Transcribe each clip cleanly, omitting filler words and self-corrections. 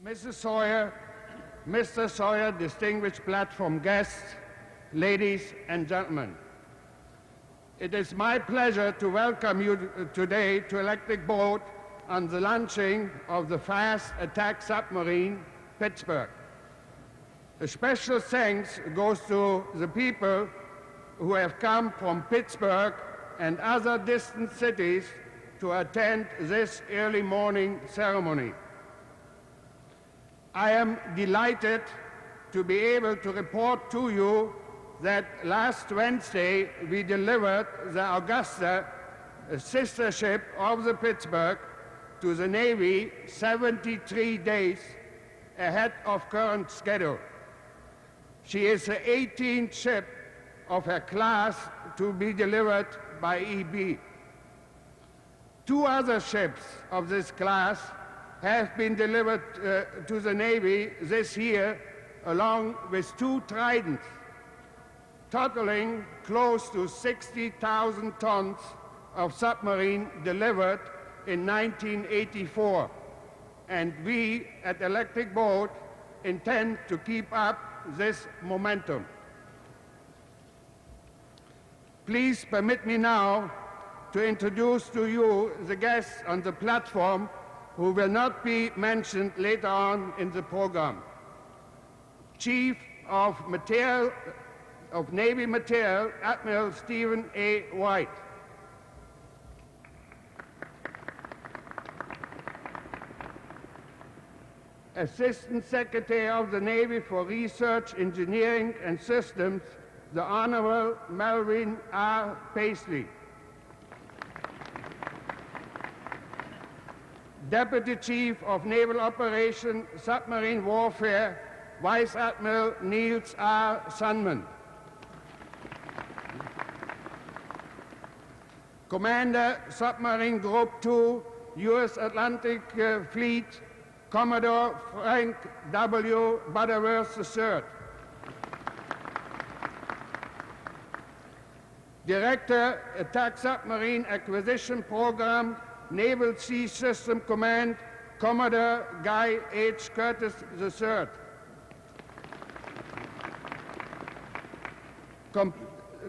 Mrs. Sawyer, Mr. Sawyer, distinguished platform guests, ladies and gentlemen. It is my pleasure to welcome you today to Electric Boat on the launching of the fast attack submarine, Pittsburgh. A special thanks goes to the people who have come from Pittsburgh and other distant cities to attend this early morning ceremony. I am delighted to be able to report to you that last Wednesday we delivered the Augusta, a sister ship of the Pittsburgh, to the Navy 73 days ahead of current schedule. She is the 18th ship of her class to be delivered by EB. Two other ships of this class have been delivered to the Navy this year, along with two Tridents, totaling close to 60,000 tons of submarine delivered in 1984. And we at Electric Boat intend to keep up this momentum. Please permit me now to introduce to you the guests on the platform who will not be mentioned later on in the program. Chief of Navy Materiel, Admiral Stephen A. White. Assistant Secretary of the Navy for Research, Engineering and Systems, the Honorable Melvin R. Paisley. Deputy Chief of Naval Operations, Submarine Warfare, Vice Admiral Niels R. Sundman. Commander, Submarine Group 2, U.S. Atlantic Fleet, Commodore Frank W. Butterworth III. Director, Attack Submarine Acquisition Program, Naval Sea System Command, Commodore Guy H. Curtis III.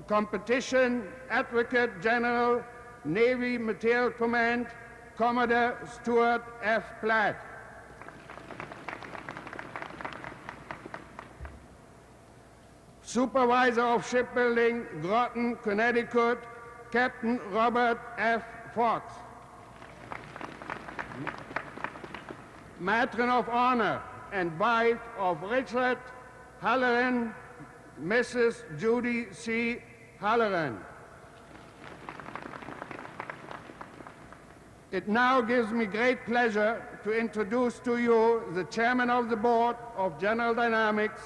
Competition Advocate General, Navy Materiel Command, Commodore Stuart F. Platt. Supervisor of Shipbuilding, Groton, Connecticut, Captain Robert F. Fox. Matron of Honor and wife of Richard Halloran, Mrs. Judy C. Halloran. It now gives me great pleasure to introduce to you the Chairman of the Board of General Dynamics,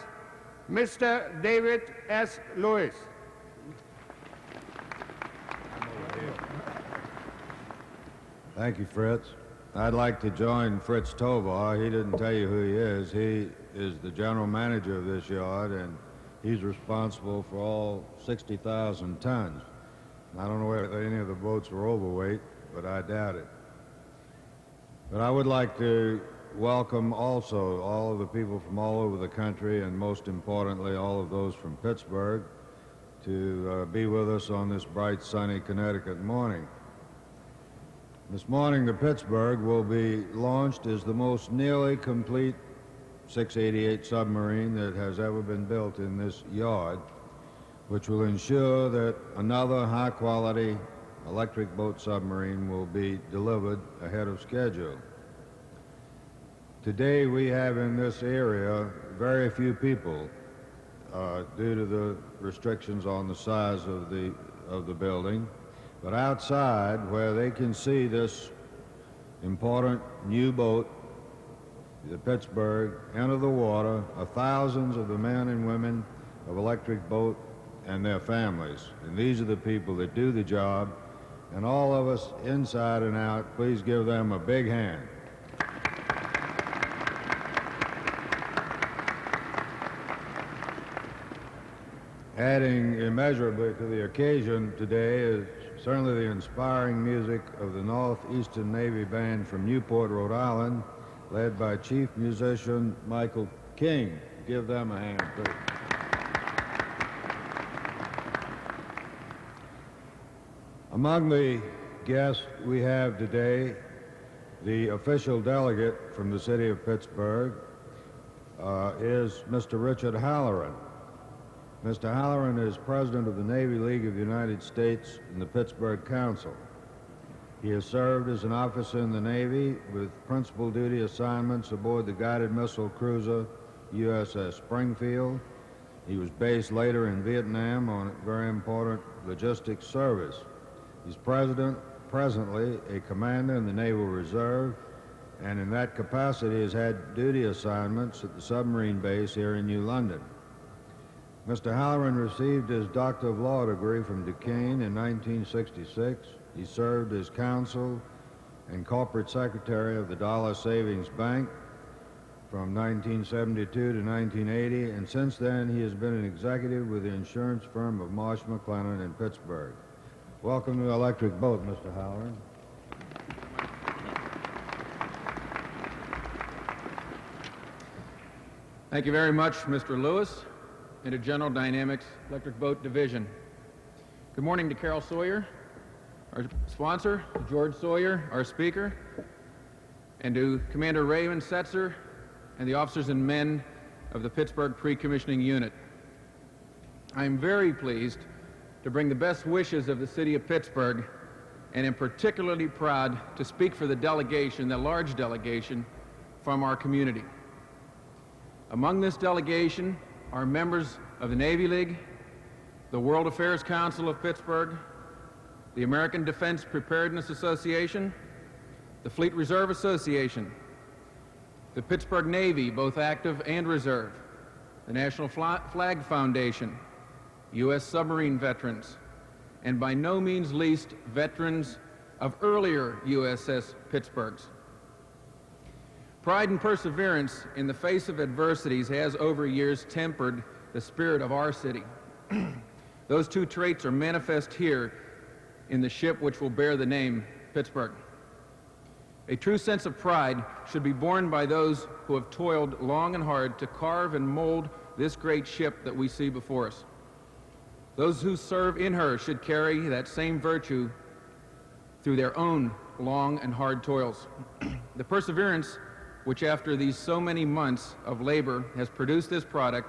Mr. David S. Lewis. Thank you, Fritz. I'd like to join Fritz Tovar. He didn't tell you who he is. He is the general manager of this yard, and he's responsible for all 60,000 tons. I don't know whether any of the boats are overweight, but I doubt it. But I would like to welcome also all of the people from all over the country, and most importantly, all of those from Pittsburgh, to be with us on this bright, sunny Connecticut morning. This morning, the Pittsburgh will be launched as the most nearly complete 688 submarine that has ever been built in this yard, which will ensure that another high-quality electric boat submarine will be delivered ahead of schedule. Today, we have in this area very few people due to the restrictions on the size of the building. But outside, where they can see this important new boat, the Pittsburgh, enter the water, are thousands of the men and women of Electric Boat and their families. And these are the people that do the job. And all of us, inside and out, please give them a big hand. Adding immeasurably to the occasion today is certainly the inspiring music of the Northeastern Navy Band from Newport, Rhode Island, led by Chief Musician Michael King. Give them a hand, please. Among the guests we have today, the official delegate from the city of Pittsburgh is Mr. Richard Halloran. Mr. Halloran is president of the Navy League of the United States and the Pittsburgh Council. He has served as an officer in the Navy with principal duty assignments aboard the guided missile cruiser USS Springfield. He was based later in Vietnam on a very important logistics service. He's presently a commander in the Naval Reserve, and in that capacity has had duty assignments at the submarine base here in New London. Mr. Halloran received his Doctor of Law degree from Duquesne in 1966. He served as counsel and corporate secretary of the Dollar Savings Bank from 1972 to 1980, and since then he has been an executive with the insurance firm of Marsh McLennan in Pittsburgh. Welcome to Electric Boat, Mr. Halloran. Thank you very much, Mr. Lewis, and to General Dynamics Electric Boat Division. Good morning to Carol Sawyer, our sponsor, George Sawyer, our speaker, and to Commander Raymond Setzer and the officers and men of the Pittsburgh Pre-Commissioning Unit. I am very pleased to bring the best wishes of the city of Pittsburgh, and am particularly proud to speak for the delegation, the large delegation from our community. Among this delegation are members of the Navy League, the World Affairs Council of Pittsburgh, the American Defense Preparedness Association, the Fleet Reserve Association, the Pittsburgh Navy, both active and reserve, the National Flag Foundation, U.S. submarine veterans, and by no means least, veterans of earlier USS Pittsburghs. Pride and perseverance in the face of adversities has over years tempered the spirit of our city. Those two traits are manifest here in the ship which will bear the name Pittsburgh. A true sense of pride should be borne by those who have toiled long and hard to carve and mold this great ship that we see before us. Those who serve in her should carry that same virtue through their own long and hard toils. The perseverance which after these so many months of labor has produced this product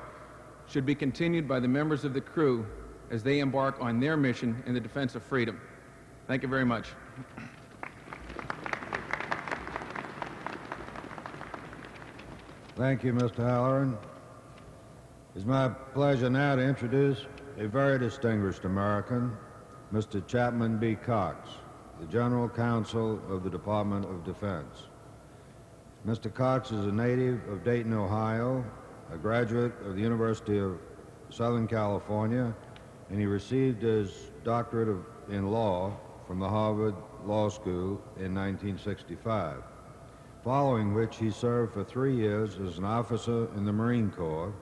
should be continued by the members of the crew as they embark on their mission in the defense of freedom. Thank you very much. Thank you, Mr. Halloran. It's my pleasure now to introduce a very distinguished American, Mr. Chapman B. Cox, the General Counsel of the Department of Defense. Mr. Cox is a native of Dayton, Ohio, a graduate of the University of Southern California, and he received his doctorate in law from the Harvard Law School in 1965, following which he served for 3 years as an officer in the Marine Corps,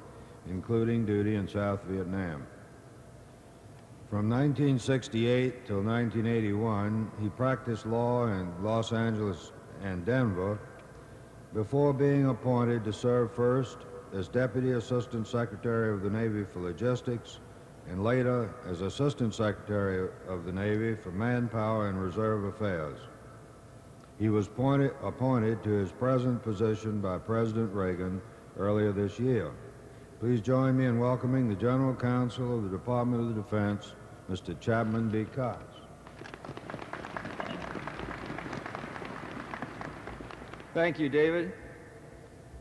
including duty in South Vietnam. From 1968 till 1981, he practiced law in Los Angeles and Denver before being appointed to serve first as Deputy Assistant Secretary of the Navy for Logistics and later as Assistant Secretary of the Navy for Manpower and Reserve Affairs. He was appointed to his present position by President Reagan earlier this year. Please join me in welcoming the General Counsel of the Department of the Defense, Mr. Chapman B. Cox. Thank you, David.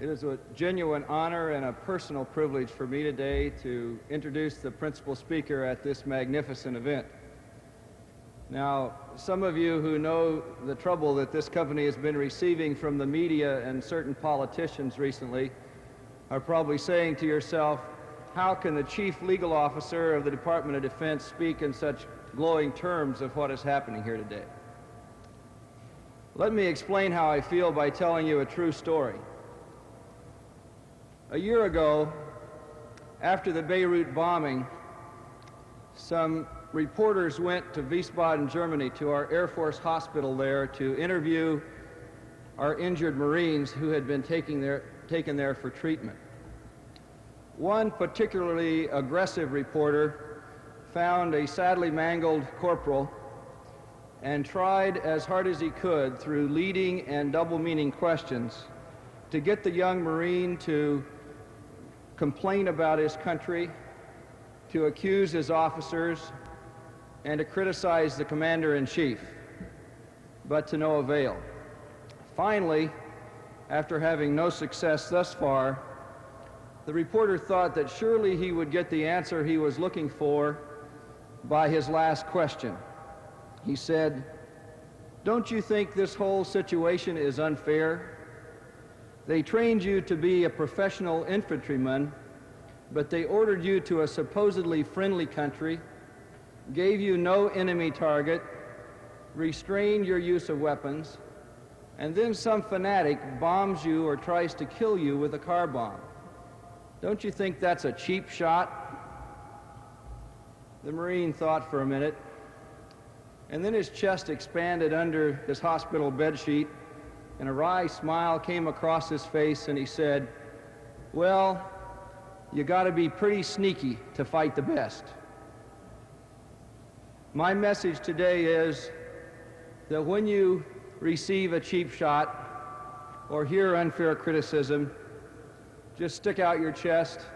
It is a genuine honor and a personal privilege for me today to introduce the principal speaker at this magnificent event. Now, some of you who know the trouble that this company has been receiving from the media and certain politicians recently are probably saying to yourself, how can the chief legal officer of the Department of Defense speak in such glowing terms of what is happening here today? Let me explain how I feel by telling you a true story. A year ago, after the Beirut bombing, some reporters went to Wiesbaden, Germany, to our Air Force hospital there to interview our injured Marines who had been taken there for treatment. One particularly aggressive reporter found a sadly mangled corporal and tried as hard as he could through leading and double-meaning questions to get the young Marine to complain about his country, to accuse his officers, and to criticize the commander-in-chief, but to no avail. Finally, after having no success thus far, the reporter thought that surely he would get the answer he was looking for by his last question. He said, "Don't you think this whole situation is unfair? They trained you to be a professional infantryman, but they ordered you to a supposedly friendly country, gave you no enemy target, restrained your use of weapons, and then some fanatic bombs you or tries to kill you with a car bomb. Don't you think that's a cheap shot?" The Marine thought for a minute, and then his chest expanded under his hospital bedsheet, and a wry smile came across his face, and he said, "Well, you gotta be pretty sneaky to fight the best." My message today is that when you receive a cheap shot or hear unfair criticism, just stick out your chest,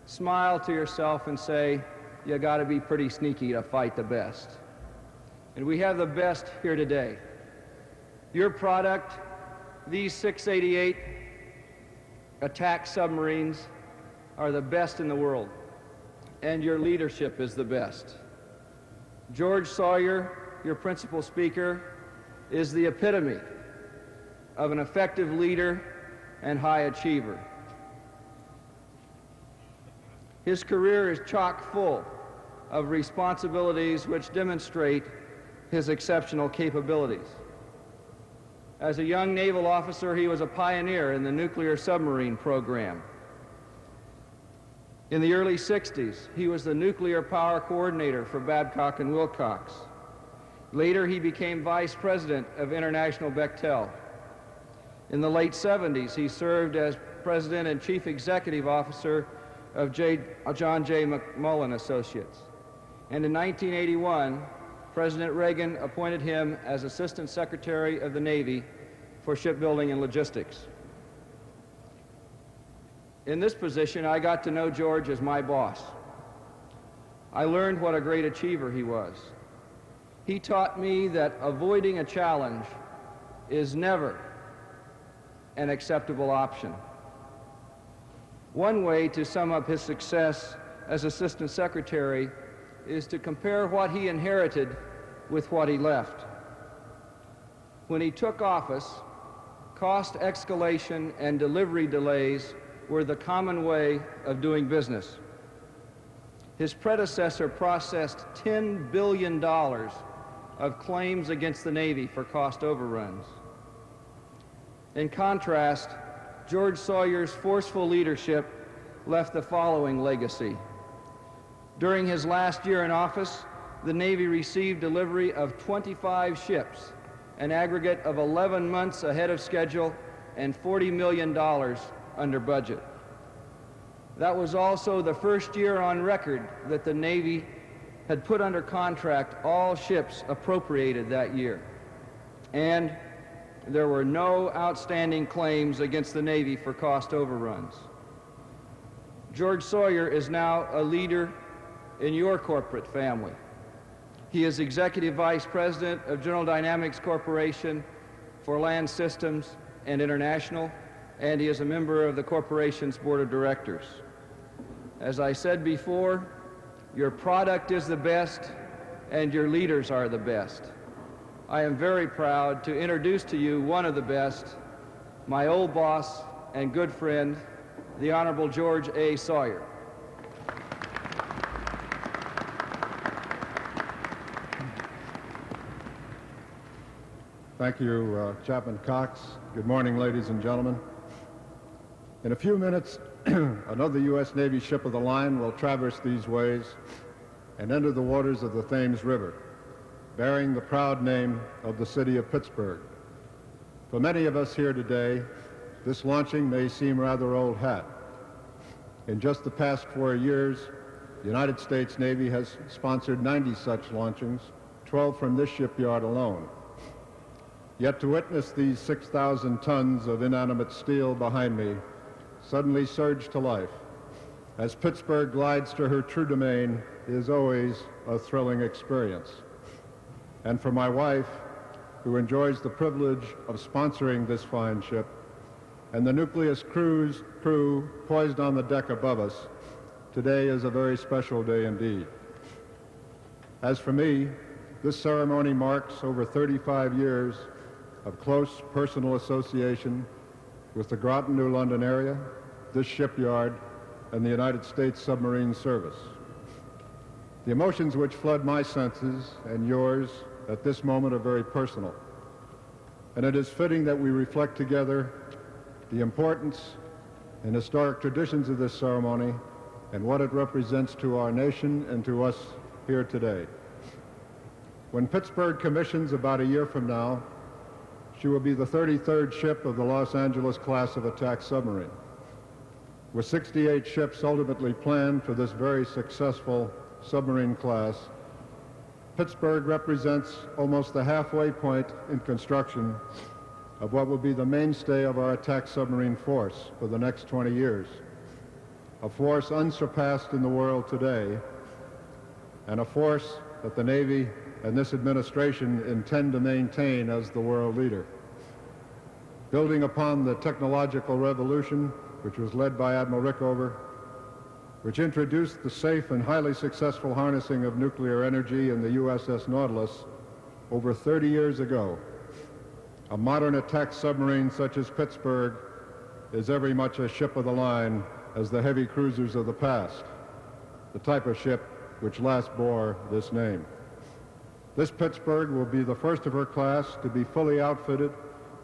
smile to yourself, and say, "You gotta be pretty sneaky to fight the best." And we have the best here today. Your product, these 688 attack submarines, are the best in the world, and your leadership is the best. George Sawyer, your principal speaker, is the epitome of an effective leader and high achiever. His career is chock full of responsibilities which demonstrate his exceptional capabilities. As a young naval officer, he was a pioneer in the nuclear submarine program. In the early 60s, he was the nuclear power coordinator for Babcock and Wilcox. Later, he became vice president of International Bechtel. In the late 70s, he served as president and chief executive officer of John J. McMullen Associates. And in 1981, President Reagan appointed him as Assistant Secretary of the Navy for Shipbuilding and Logistics. In this position, I got to know George as my boss. I learned what a great achiever he was. He taught me that avoiding a challenge is never an acceptable option. One way to sum up his success as Assistant Secretary is to compare what he inherited with what he left. When he took office, cost escalation and delivery delays were the common way of doing business. His predecessor processed $10 billion of claims against the Navy for cost overruns. In contrast, George Sawyer's forceful leadership left the following legacy. During his last year in office, the Navy received delivery of 25 ships, an aggregate of 11 months ahead of schedule and $40 million under budget. That was also the first year on record that the Navy had put under contract all ships appropriated that year. And there were no outstanding claims against the Navy for cost overruns. George Sawyer is now a leader in your corporate family. He is Executive Vice President of General Dynamics Corporation for Land Systems and International, and he is a member of the corporation's board of directors. As I said before, your product is the best and your leaders are the best. I am very proud to introduce to you one of the best, my old boss and good friend, the Honorable George A. Sawyer. Thank you, Chaplain Cox. Good morning, ladies and gentlemen. In a few minutes, another U.S. Navy ship of the line will traverse these ways and enter the waters of the Thames River, bearing the proud name of the city of Pittsburgh. For many of us here today, this launching may seem rather old hat. In just the past 4 years, the United States Navy has sponsored 90 such launchings, 12 from this shipyard alone. Yet to witness these 6,000 tons of inanimate steel behind me suddenly surge to life as Pittsburgh glides to her true domain is always a thrilling experience. And for my wife, who enjoys the privilege of sponsoring this fine ship, and the Nucleus crew poised on the deck above us, today is a very special day indeed. As for me, this ceremony marks over 35 years of close personal association with the Groton, New London area, this shipyard, and the United States Submarine Service. The emotions which flood my senses and yours at this moment are very personal, and it is fitting that we reflect together the importance and historic traditions of this ceremony and what it represents to our nation and to us here today. When Pittsburgh commissions about a year from now, she will be the 33rd ship of the Los Angeles class of attack submarine. With 68 ships ultimately planned for this very successful submarine class, Pittsburgh represents almost the halfway point in construction of what will be the mainstay of our attack submarine force for the next 20 years, a force unsurpassed in the world today, and a force that the Navy and this administration intend to maintain as the world leader. Building upon the technological revolution which was led by Admiral Rickover, which introduced the safe and highly successful harnessing of nuclear energy in the USS Nautilus over 30 years ago, a modern attack submarine such as Pittsburgh is every much a ship of the line as the heavy cruisers of the past, the type of ship which last bore this name. This Pittsburgh will be the first of her class to be fully outfitted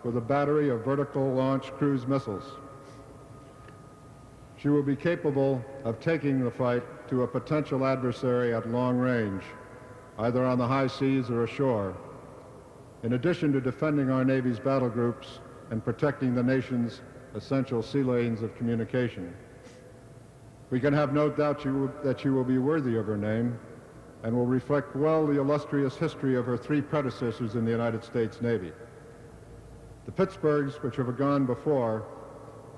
with a battery of vertical launch cruise missiles. She will be capable of taking the fight to a potential adversary at long range, either on the high seas or ashore, in addition to defending our Navy's battle groups and protecting the nation's essential sea lanes of communication. We can have no doubt that she will be worthy of her name and will reflect well the illustrious history of her three predecessors in the United States Navy. The Pittsburghs, which have gone before,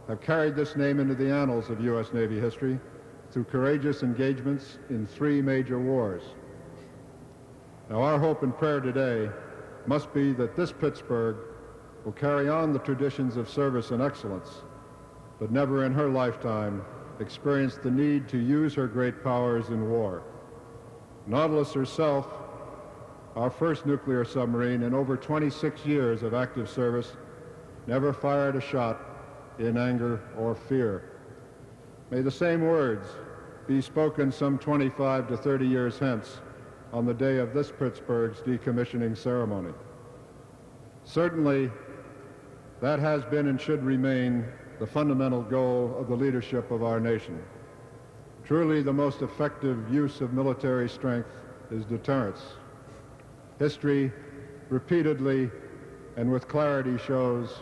have carried this name into the annals of U.S. Navy history through courageous engagements in 3 major wars. Now, our hope and prayer today must be that this Pittsburgh will carry on the traditions of service and excellence, but never in her lifetime experience the need to use her great powers in war. Nautilus herself, our first nuclear submarine in over 26 years of active service, never fired a shot in anger or fear. May the same words be spoken some 25 to 30 years hence on the day of this Pittsburgh's decommissioning ceremony. Certainly, that has been and should remain the fundamental goal of the leadership of our nation. Truly, the most effective use of military strength is deterrence. History repeatedly and with clarity shows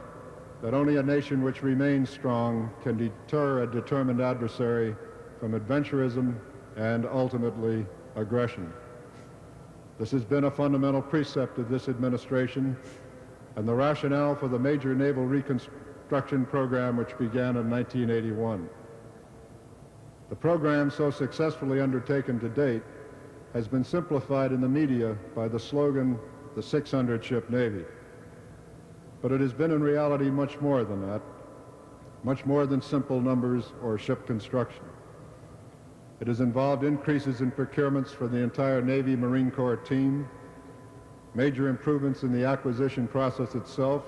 that only a nation which remains strong can deter a determined adversary from adventurism and ultimately aggression. This has been a fundamental precept of this administration and the rationale for the major naval reconstruction program which began in 1981. The program so successfully undertaken to date has been simplified in the media by the slogan, the 600-ship Navy. But it has been in reality much more than that, much more than simple numbers or ship construction. It has involved increases in procurements for the entire Navy Marine Corps team, major improvements in the acquisition process itself,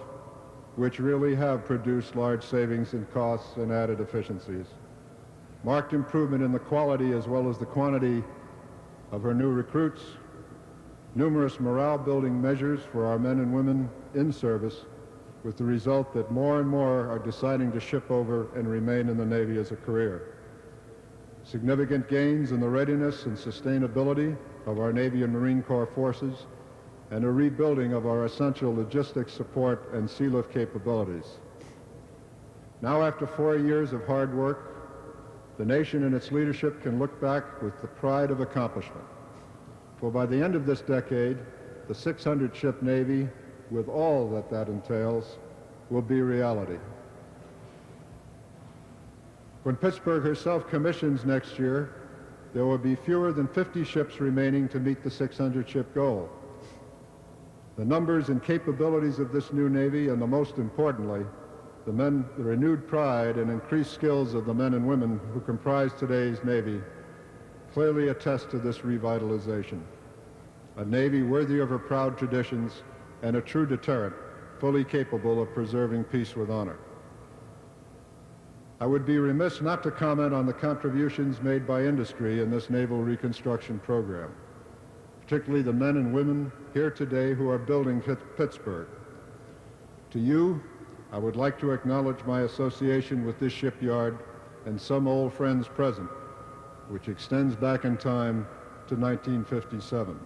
which really have produced large savings in costs and added efficiencies, marked improvement in the quality as well as the quantity of her new recruits, numerous morale-building measures for our men and women in service, with the result that more and more are deciding to ship over and remain in the Navy as a career. Significant gains in the readiness and sustainability of our Navy and Marine Corps forces and a rebuilding of our essential logistics support and sea lift capabilities. Now, after 4 years of hard work, the nation and its leadership can look back with the pride of accomplishment. For by the end of this decade, the 600-ship Navy, with all that that entails, will be reality. When Pittsburgh herself commissions next year, there will be fewer than 50 ships remaining to meet the 600-ship goal. The numbers and capabilities of this new Navy, and the most importantly, the renewed pride and increased skills of the men and women who comprise today's Navy, clearly attest to this revitalization. A Navy worthy of her proud traditions and a true deterrent, fully capable of preserving peace with honor. I would be remiss not to comment on the contributions made by industry in this naval reconstruction program, particularly the men and women here today who are building Pittsburgh. To you, I would like to acknowledge my association with this shipyard and some old friends present, which extends back in time to 1957.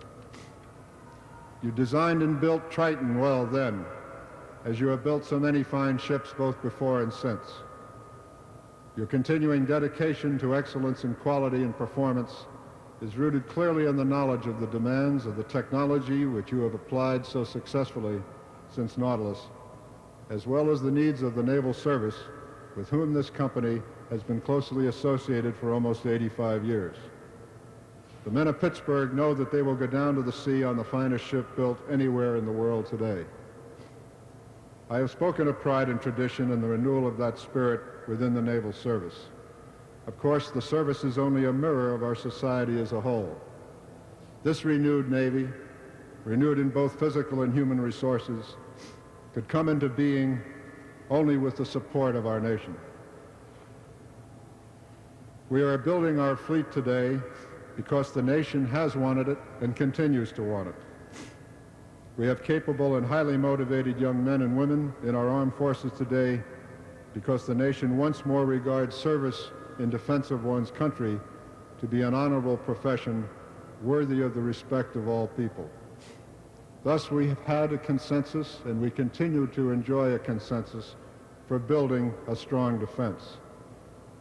You designed and built Triton well then, as you have built so many fine ships both before and since. Your continuing dedication to excellence in quality and performance is rooted clearly in the knowledge of the demands of the technology which you have applied so successfully since Nautilus, as well as the needs of the naval service with whom this company has been closely associated for almost 85 years. The men of Pittsburgh know that they will go down to the sea on the finest ship built anywhere in the world today. I have spoken of pride and tradition and the renewal of that spirit within the naval service. Of course, the service is only a mirror of our society as a whole. This renewed Navy, renewed in both physical and human resources, could come into being only with the support of our nation. We are building our fleet today because the nation has wanted it and continues to want it. We have capable and highly motivated young men and women in our armed forces today because the nation once more regards service in defense of one's country to be an honorable profession worthy of the respect of all people. Thus, we have had a consensus, and we continue to enjoy a consensus for building a strong defense.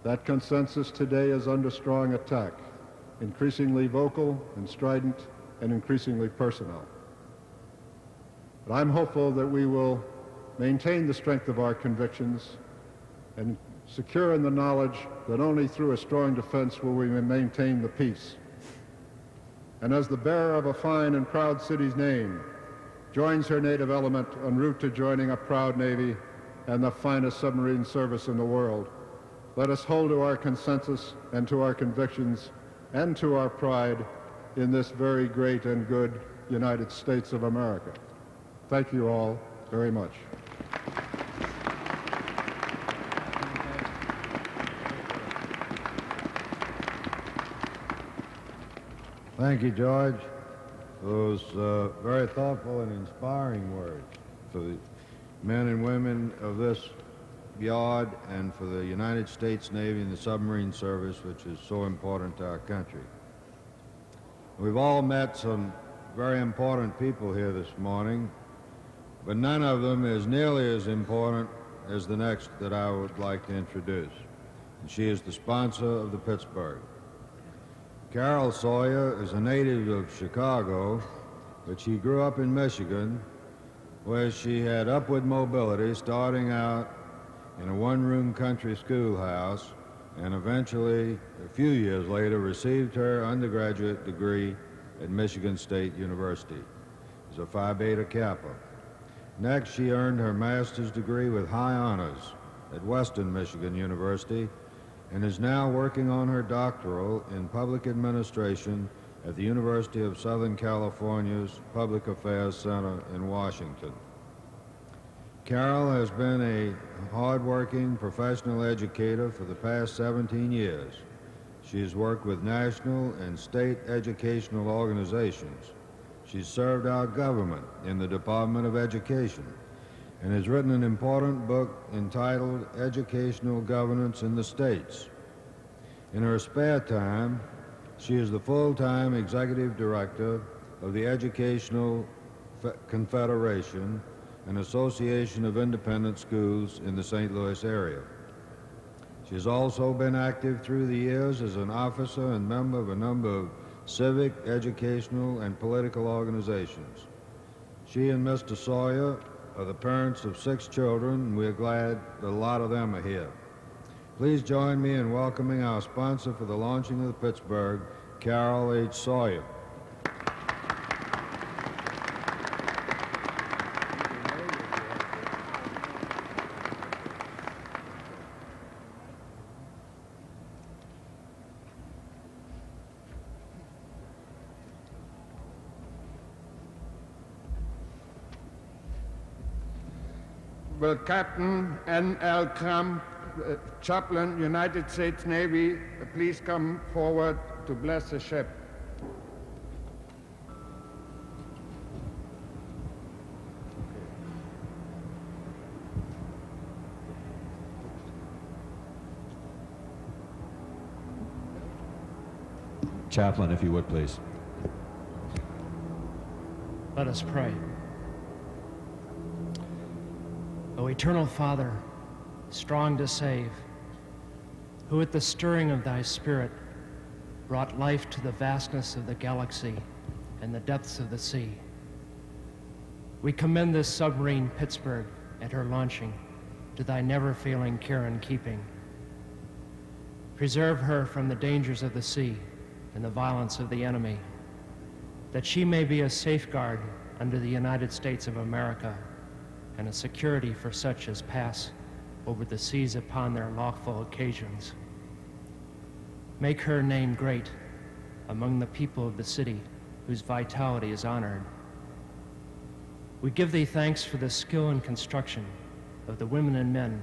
That consensus today is under strong attack, increasingly vocal and strident and increasingly personal. But I'm hopeful that we will maintain the strength of our convictions and secure in the knowledge that only through a strong defense will we maintain the peace. And as the bearer of a fine and proud city's name joins her native element en route to joining a proud Navy and the finest submarine service in the world, let us hold to our consensus and to our convictions and to our pride in this very great and good United States of America. Thank you all very much. Thank you, George. Those very thoughtful and inspiring words for the men and women of this yard and for the United States Navy and the submarine service, which is so important to our country. We've all met some very important people here this morning, but none of them is nearly as important as the next that I would like to introduce. And she is the sponsor of the Pittsburgh. Carol Sawyer is a native of Chicago, but she grew up in Michigan, where she had upward mobility, starting out in a one-room country schoolhouse, and eventually, a few years later, received her undergraduate degree at Michigan State University as a Phi Beta Kappa. Next, she earned her master's degree with high honors at Western Michigan University and is now working on her doctoral in public administration at the University of Southern California's Public Affairs Center in Washington. Carol has been a hard-working professional educator for the past 17 years. She has worked with national and state educational organizations. She's served our government in the Department of Education and has written an important book entitled Educational Governance in the States. In her spare time, she is the full-time executive director of the educational Confederation, an association of independent schools in the St. Louis area. She has also been active through the years as an officer and member of a number of civic, educational, and political organizations. She and Mr. Sawyer are the parents of 6 children, and we're glad that a lot of them are here. Please join me in welcoming our sponsor for the launching of the Pittsburgh, Carol H. Sawyer. Will Captain N.L. Crump, Chaplain, United States Navy, please come forward to bless the ship. Chaplain, if you would, please. Let us pray. O eternal Father, strong to save, who at the stirring of thy Spirit brought life to the vastness of the galaxy and the depths of the sea, we commend this submarine Pittsburgh and her launching to thy never-failing care and keeping. Preserve her from the dangers of the sea and the violence of the enemy, that she may be a safeguard under the United States of America and a security for such as pass over the seas upon their lawful occasions. Make her name great among the people of the city whose vitality is honored. We give thee thanks for the skill and construction of the women and men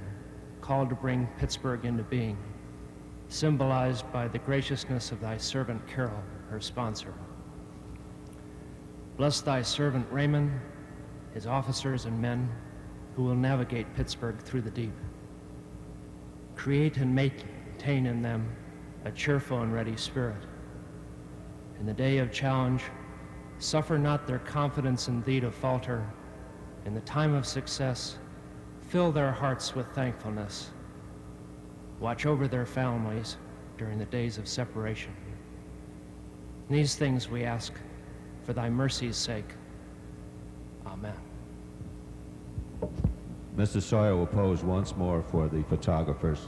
called to bring Pittsburgh into being, symbolized by the graciousness of thy servant Carol, her sponsor. Bless thy servant Raymond, his officers and men who will navigate Pittsburgh through the deep. Create and maintain in them a cheerful and ready spirit. In the day of challenge, suffer not their confidence in thee to falter. In the time of success, fill their hearts with thankfulness. Watch over their families during the days of separation. These things we ask for thy mercy's sake. Amen. Mr. Sawyer will pose once more for the photographers.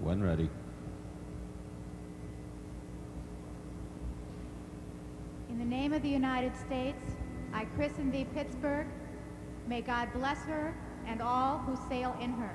When ready. In the name of the United States, I christen thee Pittsburgh. May God bless her and all who sail in her.